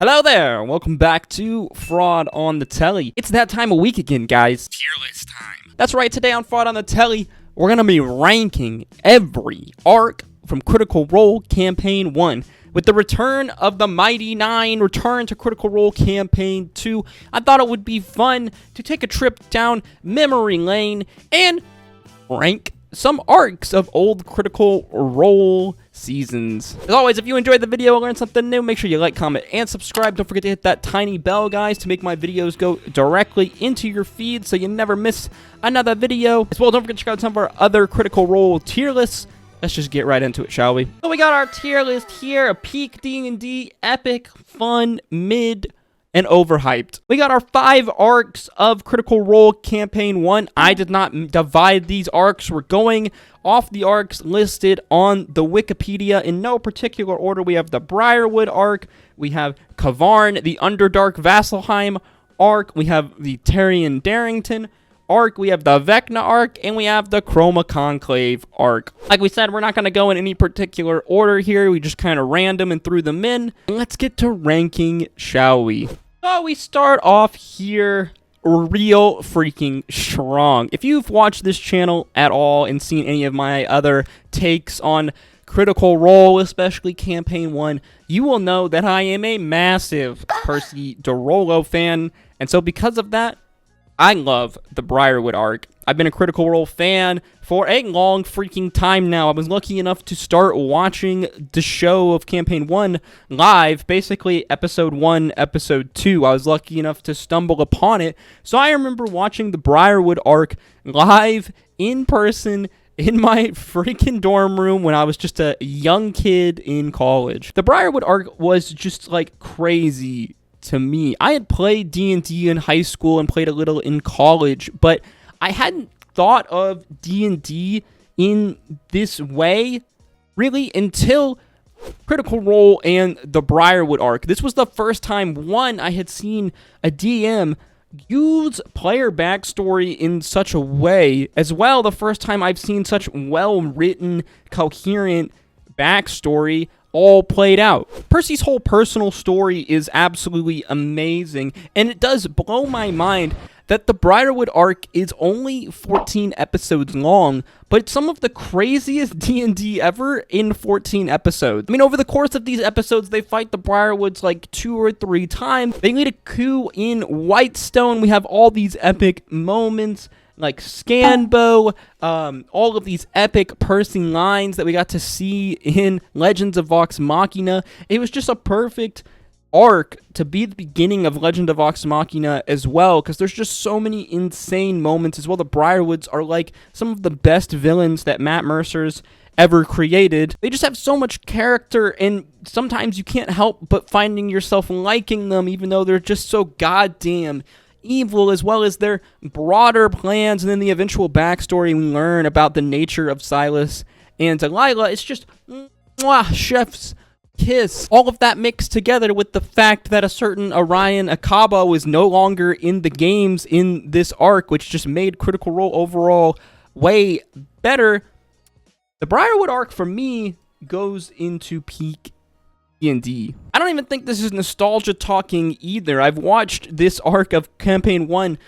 Hello there, and welcome back to Fraud on the Telly. It's that time of week again, guys. Tier list time. That's right, today on Fraud on the Telly, we're going to be ranking every arc from Critical Role Campaign 1. With the return of the Mighty Nine, return to Critical Role Campaign 2, I thought it would be fun to take a trip down memory lane and rank some arcs of old Critical Role seasons. As always, if you enjoyed the video or learned something new, make sure you like, comment, and subscribe. Don't forget to hit that tiny bell, guys, to make my videos go directly into your feed so you never miss another video. As well, don't forget to check out some of our other Critical Role tier lists. Let's just get right into it, shall we? So we got our tier list here: a peak D&D, epic, fun, mid, and overhyped. We got our 5 arcs of Critical Role Campaign 1. I did not divide these arcs. We're going off the arcs listed on the Wikipedia in no particular order. We have the Briarwood arc, we have Kavarn, the Underdark Vasselheim arc, we have the Taryon Darrington arc, we have the Vecna arc, and we have the Chroma Conclave arc. Like we said, we're not going to go in any particular order here. We just kind of random and threw them in. Let's get to ranking, shall we? So we start off here real freaking strong. If you've watched this channel at all and seen any of my other takes on Critical Role, especially Campaign 1, you will know that I am a massive Percy DeRollo fan. And so because of that, I love the Briarwood arc. I've been a Critical Role fan for a long freaking time now. I was lucky enough to start watching the show of Campaign 1 live, basically Episode 1, Episode 2. I was lucky enough to stumble upon it. So I remember watching the Briarwood arc live in person in my freaking dorm room when I was just a young kid in college. The Briarwood arc was just like crazy to me. I had played D&D in high school and played a little in college, but I hadn't thought of D&D in this way really until Critical Role and the Briarwood arc. This was the first time, one, I had seen a DM use player backstory in such a way, as well the first time I've seen such well-written, coherent backstory all played out. Percy's whole personal story is absolutely amazing, and it does blow my mind that the Briarwood arc is only 14 episodes long, but it's some of the craziest D&D ever in 14 episodes. I mean, over the course of these episodes, they fight the Briarwoods like 2 or 3 times. They lead a coup in Whitestone. We have all these epic moments like Scanbo, all of these epic Percy lines that we got to see in Legends of Vox Machina. It was just a perfect arc to be the beginning of Legend of Vox Machina as well, because there's just so many insane moments as well. The Briarwoods are like some of the best villains that Matt Mercer's ever created. They just have so much character, and sometimes you can't help but finding yourself liking them, even though they're just so goddamn evil, as well as their broader plans, and then the eventual backstory we learn about the nature of Silas and Delilah. It's just chef's kiss. All of that mixed together with the fact that a certain Orion Akaba is no longer in the games in this arc, which just made Critical Role overall way better. The Briarwood arc for me goes into peak D&D. I don't even think this is nostalgia talking either. I've watched this arc of Campaign 1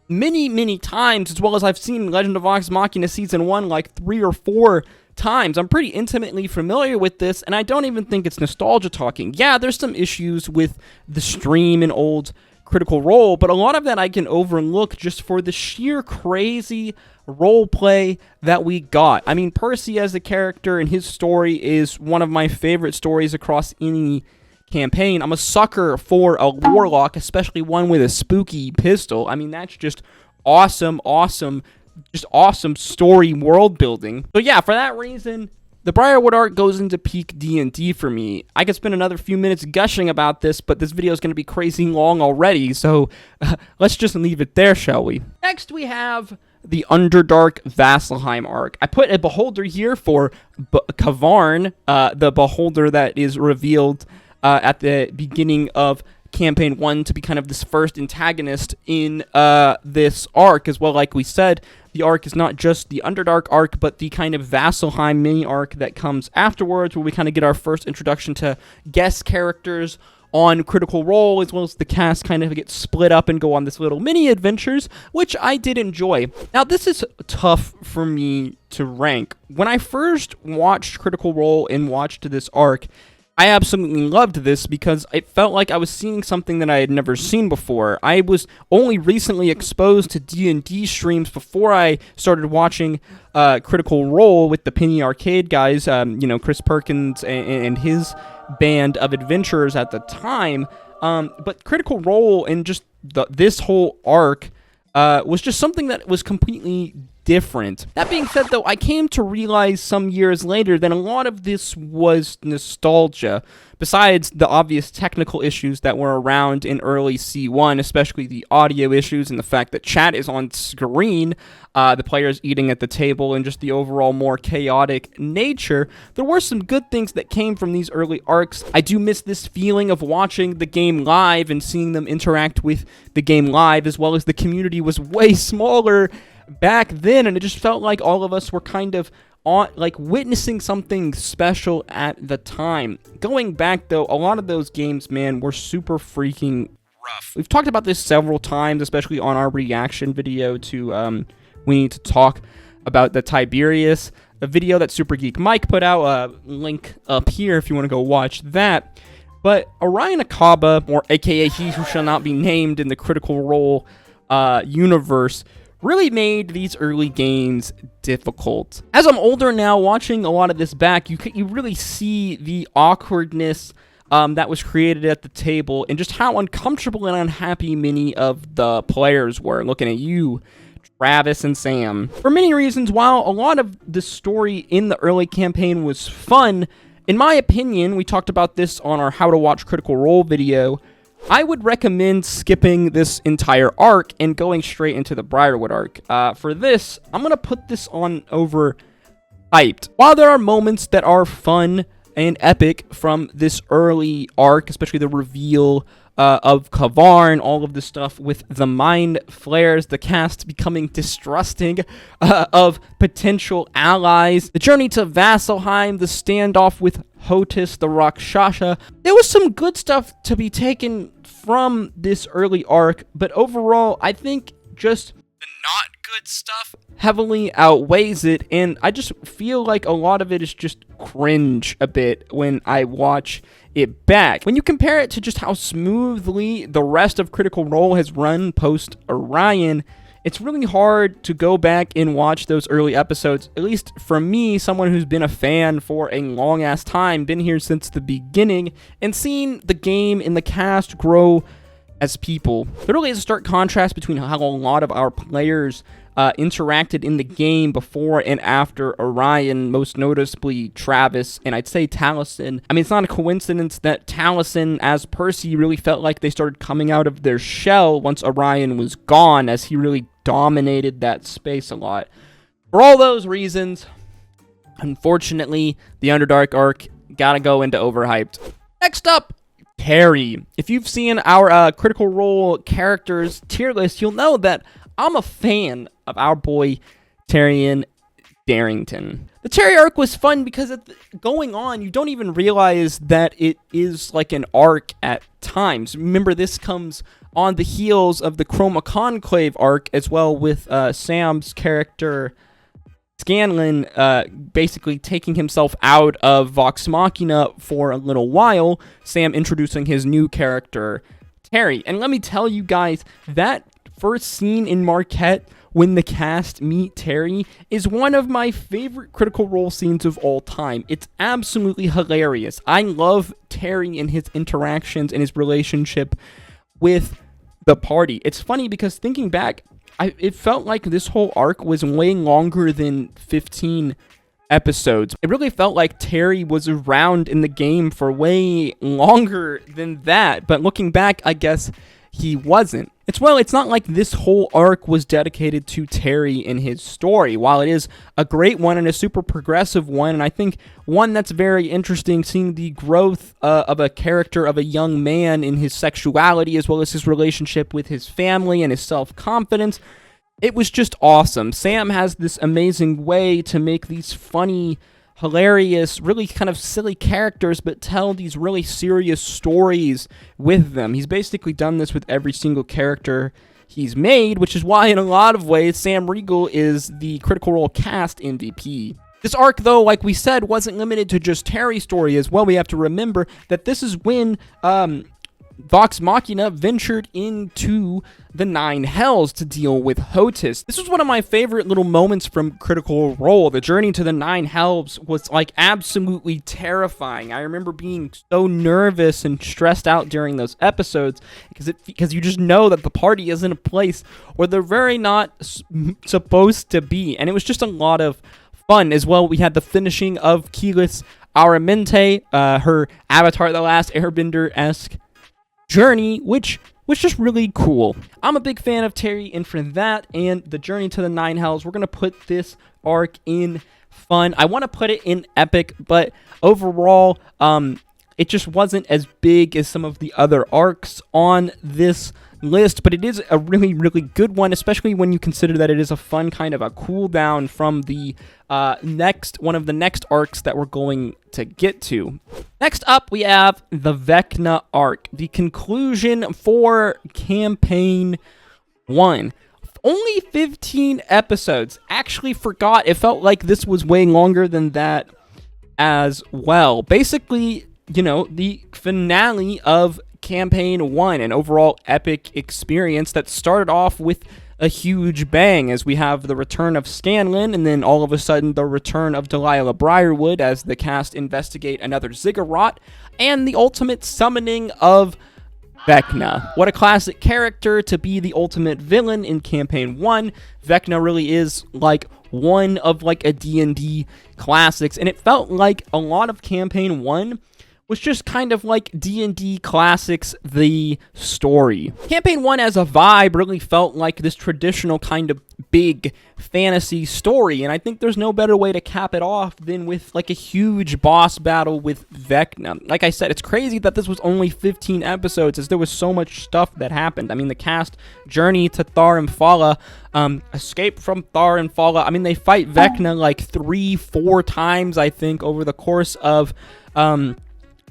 many times, as well as I've seen Legend of Vox Machina Season 1 like 3 or 4 times. I'm pretty intimately familiar with this, and I don't even think it's nostalgia talking. Yeah, there's some issues with the stream and old Critical Role, but a lot of that I can overlook just for the sheer crazy role play that we got. I mean, Percy as a character and his story is one of my favorite stories across any campaign. I'm a sucker for a warlock, especially one with a spooky pistol. I mean, that's just awesome story world building. So yeah, for that reason, the Briarwood arc goes into peak D&D for me. I could spend another few minutes gushing about this, but this video is going to be crazy long already, so let's just leave it there, shall we? Next, we have the Underdark Vasselheim arc. I put a beholder here for Kavarn, the beholder that is revealed at the beginning of Campaign 1 to be kind of this first antagonist in this arc as well. Like we said, the arc is not just the Underdark arc, but the kind of Vasselheim mini arc that comes afterwards, where we kind of get our first introduction to guest characters on Critical Role, as well as the cast kind of get split up and go on this little mini adventures, which I did enjoy. Now, this is tough for me to rank. When I first watched Critical Role and watched this arc, I absolutely loved this because it felt like I was seeing something that I had never seen before. I was only recently exposed to D&D streams before I started watching Critical Role with the Penny Arcade guys, Chris Perkins and his band of adventurers at the time. But Critical Role and just this whole arc was just something that was completely different. That being said, though, I came to realize some years later that a lot of this was nostalgia. Besides the obvious technical issues that were around in early C1, especially the audio issues and the fact that chat is on screen, the players eating at the table, and just the overall more chaotic nature, there were some good things that came from these early arcs. I do miss this feeling of watching the game live and seeing them interact with the game live, as well as the community was way smaller back then, and it just felt like all of us were kind of witnessing something special at the time. Going back, though, a lot of those games, man, were super freaking rough. We've talked about this several times, especially on our reaction video to We Need to Talk about the Tiberius, a video that Super Geek Mike put out, link up here if you want to go watch that. But Orion Akaba, or aka He Who Shall Not Be Named in the Critical Role universe, really made these early games difficult. As I'm older now, watching a lot of this back, you really see the awkwardness that was created at the table, and just how uncomfortable and unhappy many of the players were. Looking at you, Travis and Sam. For many reasons, while a lot of the story in the early campaign was fun, in my opinion, we talked about this on our How to Watch Critical Role video, I would recommend skipping this entire arc and going straight into the Briarwood arc. For this, I'm going to put this on over hyped. While there are moments that are fun and epic from this early arc, especially the reveal of Kavarn, all of the stuff with the mind flares, the cast becoming distrusting of potential allies, the journey to Vasselheim, the standoff with Hotus the Rakshasa. There was some good stuff to be taken from this early arc, but overall, I think just the not good stuff heavily outweighs it, and I just feel like a lot of it is just cringe a bit when I watch it back. When you compare it to just how smoothly the rest of Critical Role has run post Orion, it's really hard to go back and watch those early episodes, at least for me, someone who's been a fan for a long-ass time, been here since the beginning, and seen the game and the cast grow as people. There really is a stark contrast between how a lot of our players interacted in the game before and after Orion, most noticeably Travis, and I'd say Taliesin. I mean, it's not a coincidence that Taliesin, as Percy, really felt like they started coming out of their shell once Orion was gone, as he really dominated that space a lot. For all those reasons, unfortunately, the Underdark arc gotta go into overhyped. Next up, Terry. If you've seen our Critical Role characters tier list, you'll know that I'm a fan of our boy Taryon Darrington. The Terry arc was fun because going on, you don't even realize that it is like an arc at times. Remember, this comes on the heels of the Chroma Conclave arc, as well, with Sam's character Scanlan basically taking himself out of Vox Machina for a little while, Sam introducing his new character, Terry. And let me tell you guys, that first scene in Marquette when the cast meet Terry is one of my favorite Critical Role scenes of all time. It's absolutely hilarious. I love Terry and his interactions and his relationship with the party. It's funny because thinking back, it felt like this whole arc was way longer than 15 episodes. It really felt like Terry was around in the game for way longer than that, but looking back, I guess he wasn't. It's not like this whole arc was dedicated to Terry and his story. While it is a great one and a super progressive one, and I think one that's very interesting, seeing the growth of a character of a young man in his sexuality, as well as his relationship with his family and his self-confidence, it was just awesome. Sam has this amazing way to make these funny hilarious, really kind of silly characters, but tell these really serious stories with them. He's basically done this with every single character he's made, which is why in a lot of ways Sam Riegel is the Critical Role cast MVP. This arc, though, like we said, wasn't limited to just Terry's story as well. We have to remember that this is when Vox Machina ventured into the Nine Hells to deal with Hotus. This was one of my favorite little moments from Critical Role. The journey to the Nine Hells was like absolutely terrifying. I remember being so nervous and stressed out during those episodes because you just know that the party is in a place where they're very not supposed to be, and it was just a lot of fun as well. We had the finishing of Keyless Aramente, her Avatar the Last Airbender-esque journey, which was just really cool. I'm a big fan of Terry, and for that and the journey to the Nine Hells, we're going to put this arc in fun. I want to put it in epic, but overall, it just wasn't as big as some of the other arcs on this list, but it is a really, really good one, especially when you consider that it is a fun kind of a cool down from the one of the next arcs that we're going to get to. Next up, we have the Vecna arc, the conclusion for Campaign 1. Only 15 episodes. Actually forgot, it felt like this was way longer than that as well. Basically, you know, the finale of Campaign 1, an overall epic experience that started off with a huge bang as we have the return of Scanlan, and then all of a sudden the return of Delilah Briarwood as the cast investigate another ziggurat, and the ultimate summoning of Vecna. What a classic character to be the ultimate villain in Campaign 1. Vecna really is like one of like a D&D classics, and it felt like a lot of Campaign 1 was just kind of like D&D Classics, the story. Campaign 1 as a vibe really felt like this traditional kind of big fantasy story, and I think there's no better way to cap it off than with like a huge boss battle with Vecna. Like I said, it's crazy that this was only 15 episodes as there was so much stuff that happened. I mean, the cast journey to Thar and Fala, escape from Thar and Fala. I mean, they fight Vecna like 3-4 times, I think, over the course of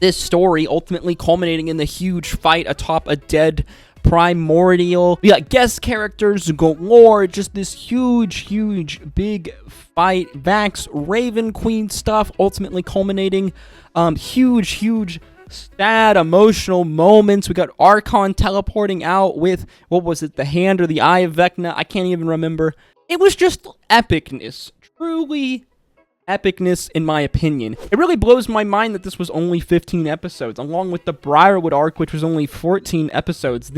this story, ultimately culminating in the huge fight atop a dead primordial. We got guest characters galore, just this huge, big fight. Vax, Raven Queen stuff, ultimately culminating huge sad emotional moments. We got Archon teleporting out with, what was it, the hand or the eye of Vecna? I can't even remember. It was just epicness. Truly epicness, in my opinion. It really blows my mind that this was only 15 episodes, along with the Briarwood arc, which was only 14 episodes.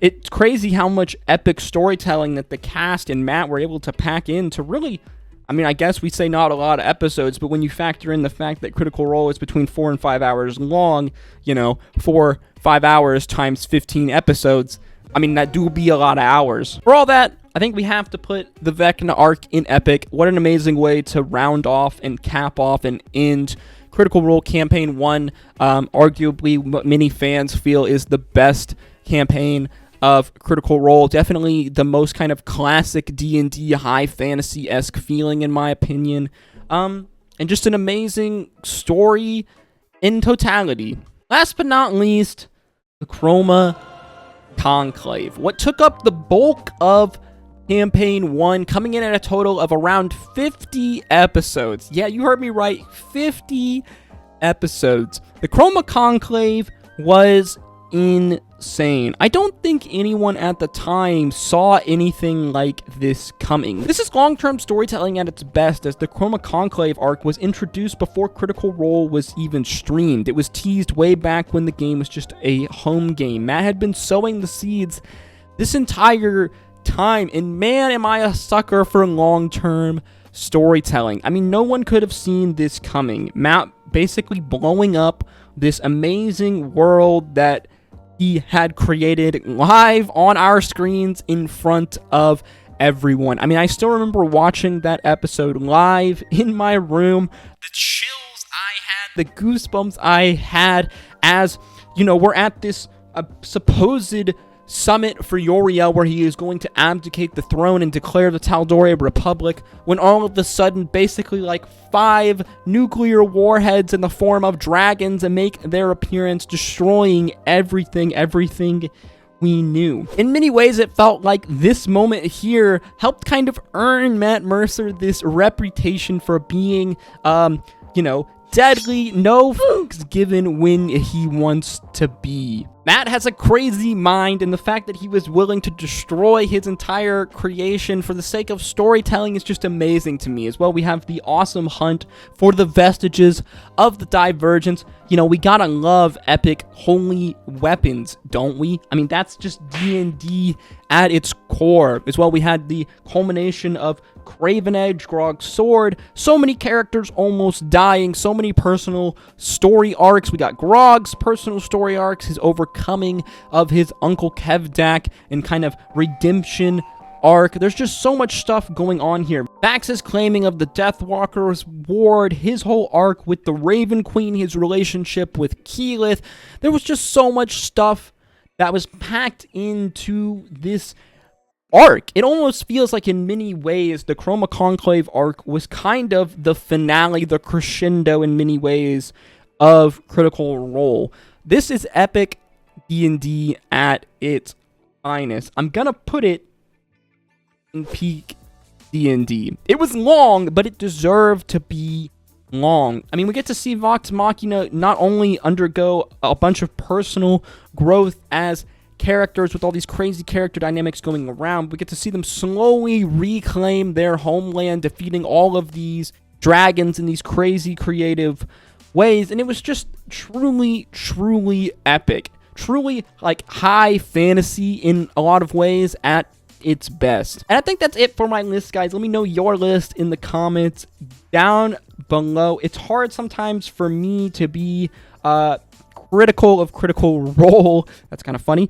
It's crazy how much epic storytelling that the cast and Matt were able to pack in to really, I mean, I guess we say not a lot of episodes, but when you factor in the fact that Critical Role is between 4 and 5 hours long, you know, 5 hours times 15 episodes, I mean, that do be a lot of hours. For all that, I think we have to put the Vecna arc in epic. What an amazing way to round off and cap off and end Critical Role Campaign 1. Arguably, what many fans feel is the best campaign of Critical Role. Definitely the most kind of classic D&D high fantasy-esque feeling, in my opinion. And just an amazing story in totality. Last but not least, the Chroma Conclave. What took up the bulk of Campaign 1, coming in at a total of around 50 episodes. Yeah, you heard me right, 50 episodes. The Chroma Conclave was insane. I don't think anyone at the time saw anything like this coming. This is long-term storytelling at its best, as the Chroma Conclave arc was introduced before Critical Role was even streamed. It was teased way back when the game was just a home game. Matt had been sowing the seeds this entire time, and man, am I a sucker for long-term storytelling. I mean, no one could have seen this coming. Matt basically blowing up this amazing world that he had created live on our screens in front of everyone. I mean, I still remember watching that episode live in my room. The chills I had, the goosebumps I had as, you know, we're at this supposed summit for Uriel, where he is going to abdicate the throne and declare the Tal'Dorei Republic, when all of a sudden, basically like 5 nuclear warheads in the form of dragons and make their appearance, destroying everything we knew. In many ways, it felt like this moment here helped kind of earn Matt Mercer this reputation for being, you know, deadly, no fucks given when he wants to be. Matt has a crazy mind, and the fact that he was willing to destroy his entire creation for the sake of storytelling is just amazing to me. As well, we have the awesome hunt for the vestiges of the Divergence. You know, we gotta love epic holy weapons, don't we? I mean, that's just D&D at its core. As well, we had the culmination of Craven Edge, Grog's sword, so many characters almost dying, so many personal story arcs. We got Grog's personal story arcs, his overcoming of his Uncle Kevdak, and kind of redemption arc. There's just so much stuff going on here. Max's claiming of the Deathwalker's ward, his whole arc with the Raven Queen, his relationship with Keyleth. There was just so much stuff that was packed into this arc. It almost feels like in many ways the Chroma Conclave arc was kind of the finale, the crescendo in many ways of Critical Role. This is epic D&D at its finest. I'm gonna put it in peak D&D. It was long, but it deserved to be long. I mean, we get to see Vox Machina not only undergo a bunch of personal growth as characters with all these crazy character dynamics going around, we get to see them slowly reclaim their homeland, defeating all of these dragons in these crazy creative ways, and it was just truly epic. Truly, like, high fantasy in a lot of ways at its best. And I think that's it for my list, guys. Let me know your list in the comments down below. It's hard sometimes for me to be critical of Critical Role. That's kind of funny.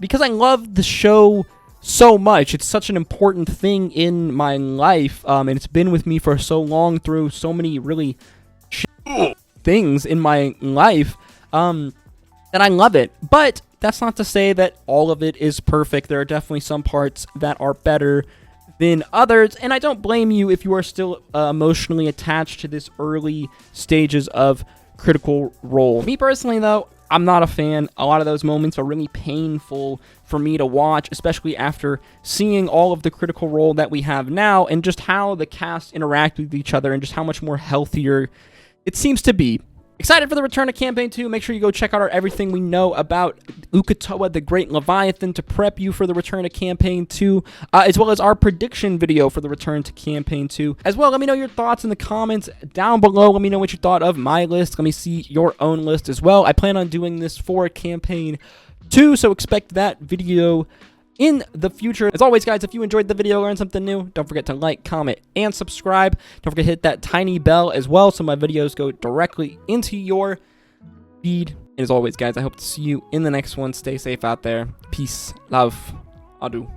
Because I love the show so much. It's such an important thing in my life, and it's been with me for so long through so many really things in my life, that I love it. But that's not to say that all of it is perfect. There are definitely some parts that are better than others, and I don't blame you if you are still emotionally attached to this early stages of Critical Role. Me personally, though, I'm not a fan. A lot of those moments are really painful for me to watch, especially after seeing all of the Critical Role that we have now, and just how the cast interact with each other, and just how much more healthier it seems to be. Excited for the return of Campaign 2. Make sure you go check out our Everything We Know About Uk'otoa the Great Leviathan to prep you for the return of Campaign 2, as well as our prediction video for the return to Campaign 2. As well, let me know your thoughts in the comments down below. Let me know what you thought of my list. Let me see your own list as well. I plan on doing this for Campaign 2, so expect that video in the future. As always, guys, if you enjoyed the video, learned something new, don't forget to like, comment, and subscribe. Don't forget to hit that tiny bell as well so my videos go directly into your feed. And as always, guys, I hope to see you in the next one. Stay safe out there. Peace, love, adieu.